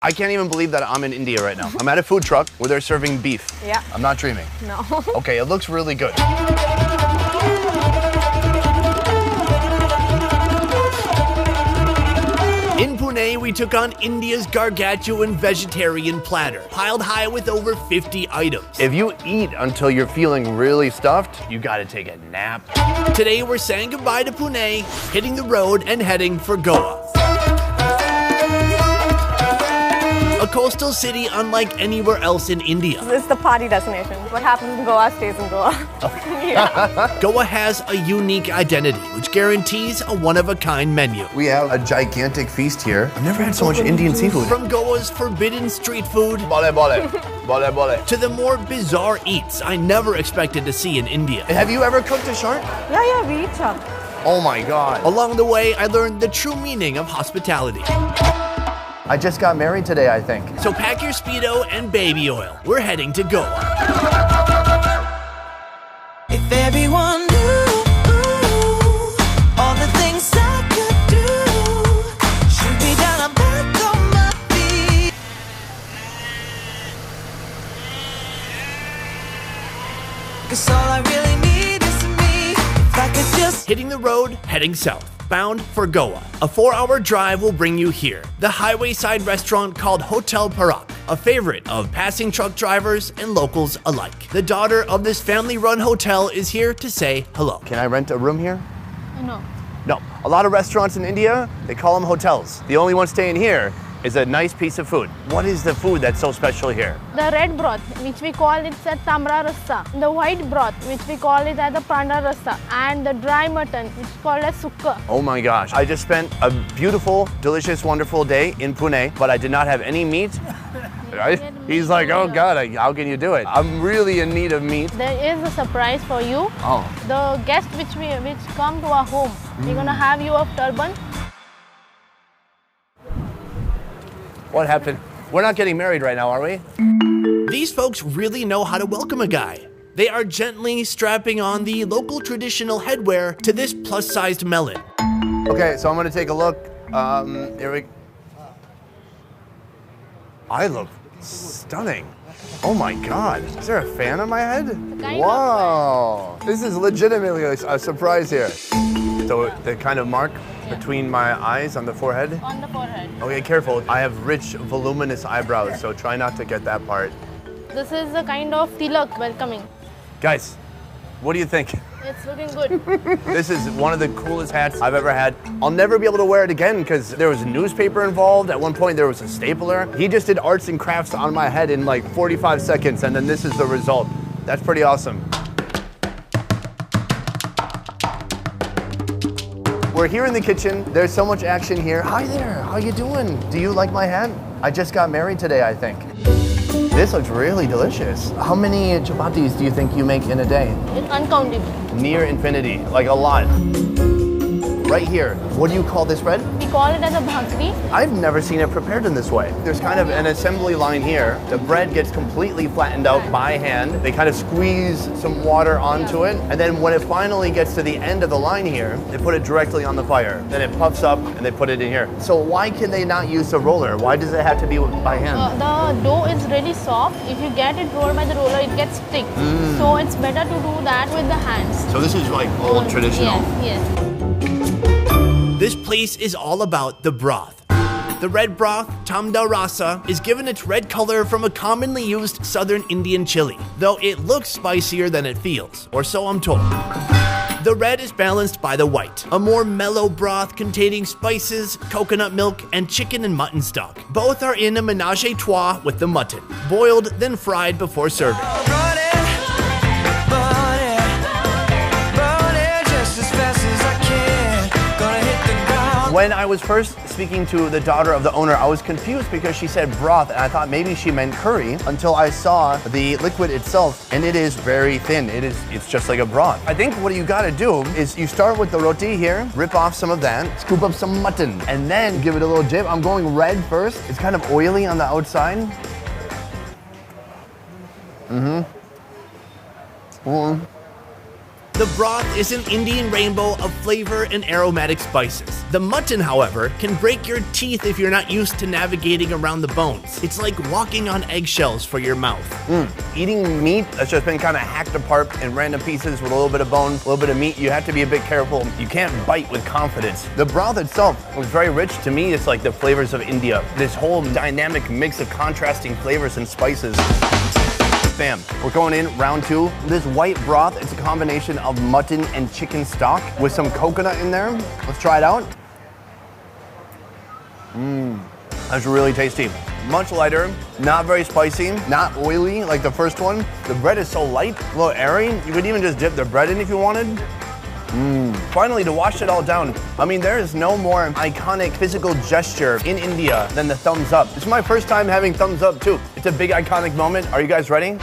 I can't even believe that I'm in India right now. I'm at a food truck where they're serving beef. Yeah. I'm not dreaming. No. Okay, it looks really good. In Pune, we took on India's gargantuan vegetarian platter, piled high with over 50 items. If you eat until you're feeling really stuffed, you gotta take a nap. Today, we're saying goodbye to Pune, hitting the road and heading for Goa. A coastal city unlike anywhere else in India. This is the party destination. What happens in Goa stays in Goa. Yeah. Goa has a unique identity, which guarantees a one-of-a-kind menu. We have a gigantic feast here. I've never had so much Indian seafood. From Goa's forbidden street food, bole bole, bole bole, to the more bizarre eats I never expected to see in India. Have you ever cooked a shark? Yeah, we eat shark. Oh my God. Along the way, I learned the true meaning of hospitality. I just got married today, I think. So pack your Speedo and baby oil. We're heading to Goa. If everyone knew all the things I could do, should be down, I'm back on my feet. Cause all I really need is me. If I could just Hitting the road, heading south. Bound for Goa. A 4-hour drive will bring you here. The highway side restaurant called Hotel Parak, a favorite of passing truck drivers and locals alike. The daughter of this family-run hotel is here to say hello. Can I rent a room here? No. No. A lot of restaurants in India, they call them hotels. The only one staying here is a nice piece of food. What is the food that's so special here? The red broth, which we call it as tamra rasa. The white broth, which we call it as the panda rasa. And the dry mutton, which is called as sukka. Oh my gosh. I just spent a beautiful, delicious, wonderful day in Pune, but I did not have any meat. Right? He's like, oh God, how can you do it? I'm really in need of meat. There is a surprise for you. Oh. The guests which come to our home, we're gonna have you a turban. What happened? We're not getting married right now, are we? These folks really know how to welcome a guy. They are gently strapping on the local traditional headwear to this plus-sized melon. Okay, so I'm gonna take a look. Here we go. I look stunning. Oh my God, is there a fan on my head? Wow, this is legitimately a surprise here. So the kind of mark between my eyes on the forehead? On the forehead. Okay, careful. I have rich, voluminous eyebrows, so try not to get that part. This is a kind of tilak welcoming. Guys, what do you think? It's looking good. This is one of the coolest hats I've ever had. I'll never be able to wear it again because there was a newspaper involved. At one point, there was a stapler. He just did arts and crafts on my head in like 45 seconds, and then this is the result. That's pretty awesome. We're here in the kitchen. There's so much action here. Hi there, how you doing? Do you like my hat? I just got married today, I think. This looks really delicious. How many chapatis do you think you make in a day? It's uncountable. Near infinity, like a lot. Right here, what do you call this bread? We call it as a bhakri. I've never seen it prepared in this way. There's kind of an assembly line here. The bread gets completely flattened out by hand. They kind of squeeze some water onto it. And then when it finally gets to the end of the line here, they put it directly on the fire. Then it puffs up and they put it in here. So why can they not use a roller? Why does it have to be by hand? The dough is really soft. If you get it rolled by the roller, it gets thick. So it's better to do that with the hands. So this is like old traditional. Yes, yes. This place is all about the broth. The red broth, tamda rasa, is given its red color from a commonly used southern Indian chili, though it looks spicier than it feels, or so I'm told. The red is balanced by the white, a more mellow broth containing spices, coconut milk, and chicken and mutton stock. Both are in a menage a trois with the mutton, boiled then fried before serving. When I was first speaking to the daughter of the owner, I was confused because she said broth, and I thought maybe she meant curry until I saw the liquid itself, and it is very thin. It's just like a broth. I think what you gotta do is you start with the roti here, rip off some of that, scoop up some mutton, and then give it a little dip. I'm going red first. It's kind of oily on the outside. The broth is an Indian rainbow of flavor and aromatic spices. The mutton, however, can break your teeth if you're not used to navigating around the bones. It's like walking on eggshells for your mouth. Eating meat that's just been kind of hacked apart in random pieces with a little bit of bone, a little bit of meat, you have to be a bit careful. You can't bite with confidence. The broth itself was very rich. To me, it's like the flavors of India. This whole dynamic mix of contrasting flavors and spices. Bam, we're going in round two. This white broth, it's a combination of mutton and chicken stock with some coconut in there. Let's try it out. That's really tasty. Much lighter, not very spicy, not oily like the first one. The bread is so light, a little airy. You could even just dip the bread in if you wanted. Finally, to wash it all down, I mean, there is no more iconic physical gesture in India than the thumbs up. This is my first time having thumbs up too. It's a big iconic moment. Are you guys ready?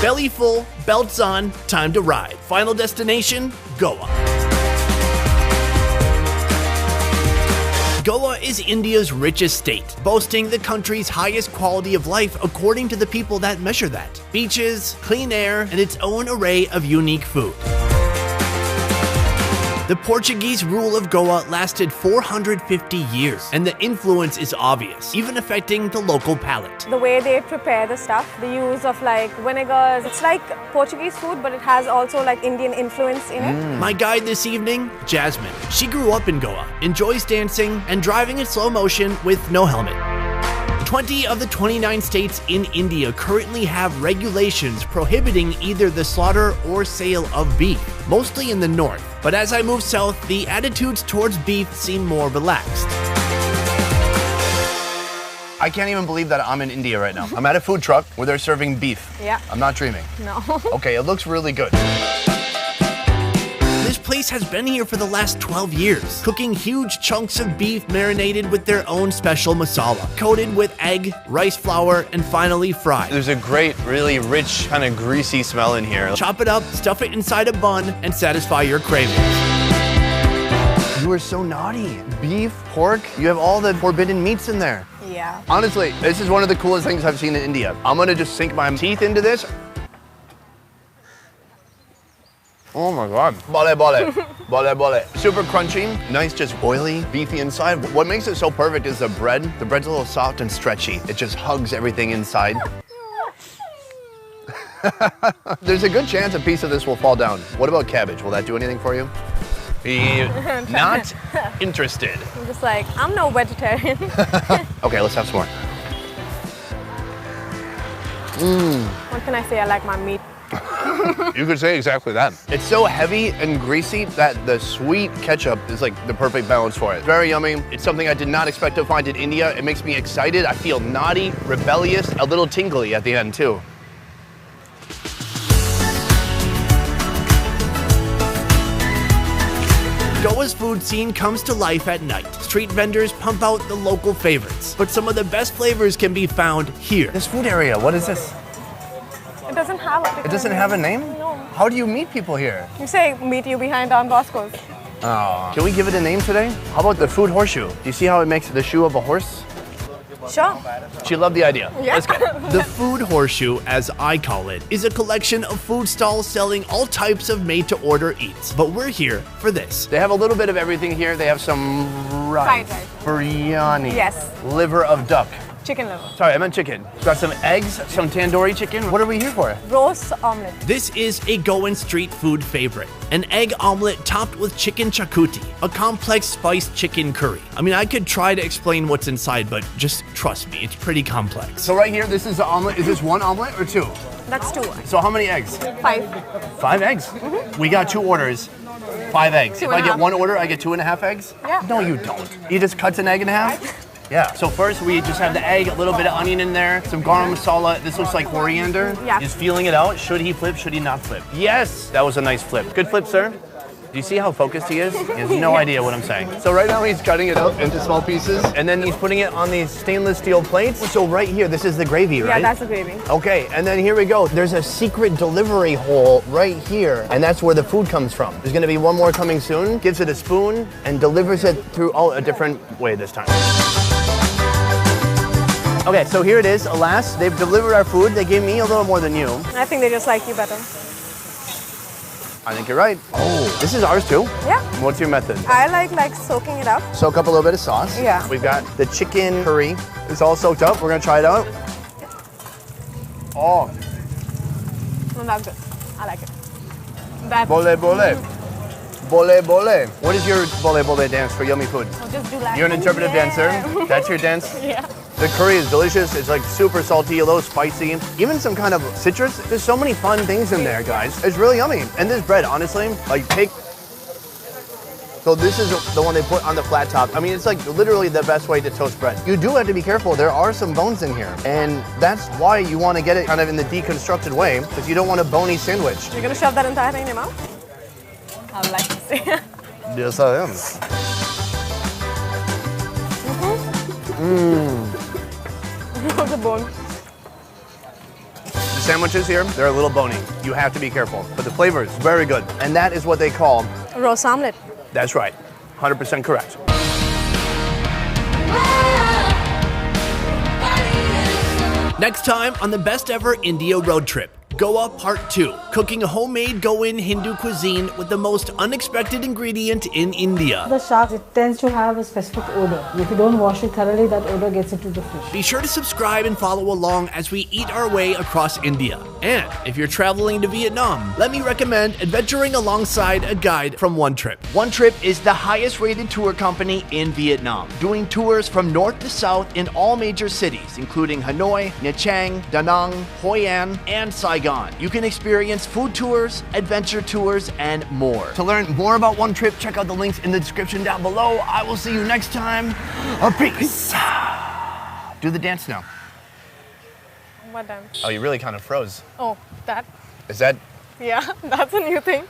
Belly full, belts on, time to ride. Final destination, Goa. Goa is India's richest state, boasting the country's highest quality of life according to the people that measure that. Beaches, clean air, and its own array of unique food. The Portuguese rule of Goa lasted 450 years, and the influence is obvious, even affecting the local palate. The way they prepare the stuff, the use of like vinegars, it's like Portuguese food, but it has also like Indian influence in it. My guide this evening, Jasmine. She grew up in Goa, enjoys dancing, and driving in slow motion with no helmet. 20 of the 29 states in India currently have regulations prohibiting either the slaughter or sale of beef, mostly in the north. But as I move south, the attitudes towards beef seem more relaxed. I can't even believe that I'm in India right now. I'm at a food truck where they're serving beef. Yeah. I'm not dreaming. No. Okay, it looks really good. This place has been here for the last 12 years, cooking huge chunks of beef marinated with their own special masala, coated with egg, rice flour, and finally fried. There's a great, really rich, kind of greasy smell in here. Chop it up, stuff it inside a bun, and satisfy your cravings. You are so naughty. Beef, pork, you have all the forbidden meats in there. Yeah. Honestly, this is one of the coolest things I've seen in India. I'm gonna just sink my teeth into this. Oh my God. Bole, bole, bole, bole. Super crunchy, nice, just oily, beefy inside. What makes it so perfect is the bread. The bread's a little soft and stretchy. It just hugs everything inside. There's a good chance a piece of this will fall down. What about cabbage? Will that do anything for you? Not interested. I'm just like, I'm no vegetarian. Okay, let's have some more. What can I say? I like my meat. You could say exactly that. It's so heavy and greasy that the sweet ketchup is like the perfect balance for it. Very yummy. It's something I did not expect to find in India. It makes me excited. I feel naughty, rebellious, a little tingly at the end too. Goa's food scene comes to life at night. Street vendors pump out the local favorites, but some of the best flavors can be found here. This food area, what is this? It doesn't have a It doesn't have a name? No. How do you meet people here? You say, meet you behind Don Bosco's. Oh. Can we give it a name today? How about the food horseshoe? Do you see how it makes the shoe of a horse? Sure. She loved the idea. Yeah. Let's get it. The food horseshoe, as I call it, is a collection of food stalls selling all types of made-to-order eats. But we're here for this. They have a little bit of everything here. They have some rice, Fried rice. biryani, Yes. liver of duck. Chicken liver. Sorry, I meant chicken. Got some eggs, some tandoori chicken. What are we here for? Roast omelette. This is a Goan street food favorite. An egg omelet topped with chicken chakuti, a complex spiced chicken curry. I mean, I could try to explain what's inside, but just trust me, it's pretty complex. So right here, this is the omelet. Is this one omelet or two? That's 2. So how many eggs? 5. 5 eggs. We got 2 orders. 5 eggs. Two If and I a get half. 1 order, I get 2.5 eggs? Yeah. No, you don't. You just cut an egg in half? Yeah. So first we just have the egg, a little bit of onion in there, some garam masala. This looks like coriander. Yeah. Just feeling it out. Should he flip? Should he not flip? Yes. That was a nice flip. Good flip, sir. Do you see how focused he is? He has no idea what I'm saying. So right now he's cutting it up into small pieces, and then he's putting it on these stainless steel plates. So right here, this is the gravy, right? Yeah, that's the gravy. Okay, and then here we go. There's a secret delivery hole right here, and that's where the food comes from. There's gonna be one more coming soon. Gives it a spoon and delivers it through a different way this time. Okay, so here it is. Alas, they've delivered our food. They gave me a little more than you. I think they just like you better. I think you're right. Oh, this is ours too? Yeah. What's your method? I like soaking it up. Soak up a little bit of sauce. Yeah. We've got the chicken curry. It's all soaked up. We're gonna try it out. Oh, No, that's good. I like it. That. bole bole. Bole bole. What is your bole bole dance for yummy food? I'll just do that. You're an interpretive dancer. That's your dance? Yeah. The curry is delicious. It's like super salty, a little spicy, even some kind of citrus. There's so many fun things in there, guys. It's really yummy. And this bread, honestly, like take. So this is the one they put on the flat top. I mean, it's like literally the best way to toast bread. You do have to be careful. There are some bones in here. And that's why you want to get it kind of in the deconstructed way, because you don't want a bony sandwich. You're gonna shove that entire thing in your mouth? I would like to see. Yes, I am. The bone. The sandwiches here, they're a little bony. You have to be careful. But the flavor is very good. And that is what they call, Roast omelet. that's right, 100% correct. Next time on the best ever India road trip. Goa Part 2, cooking homemade Goan Hindu cuisine with the most unexpected ingredient in India. The shark, it tends to have a specific odor. If you don't wash it thoroughly, that odor gets into the fish. Be sure to subscribe and follow along as we eat our way across India. And if you're traveling to Vietnam, let me recommend adventuring alongside a guide from One Trip. One Trip is the highest rated tour company in Vietnam, doing tours from north to south in all major cities, including Hanoi, Nha Trang, Da Nang, Hoi An, and Saigon. You can experience food tours, adventure tours, and more. To learn more about One Trip, check out the links in the description down below. I will see you next time. Peace. Do the dance now. What dance? Oh, you really kind of froze. Oh, that? Is that? Yeah, that's a new thing.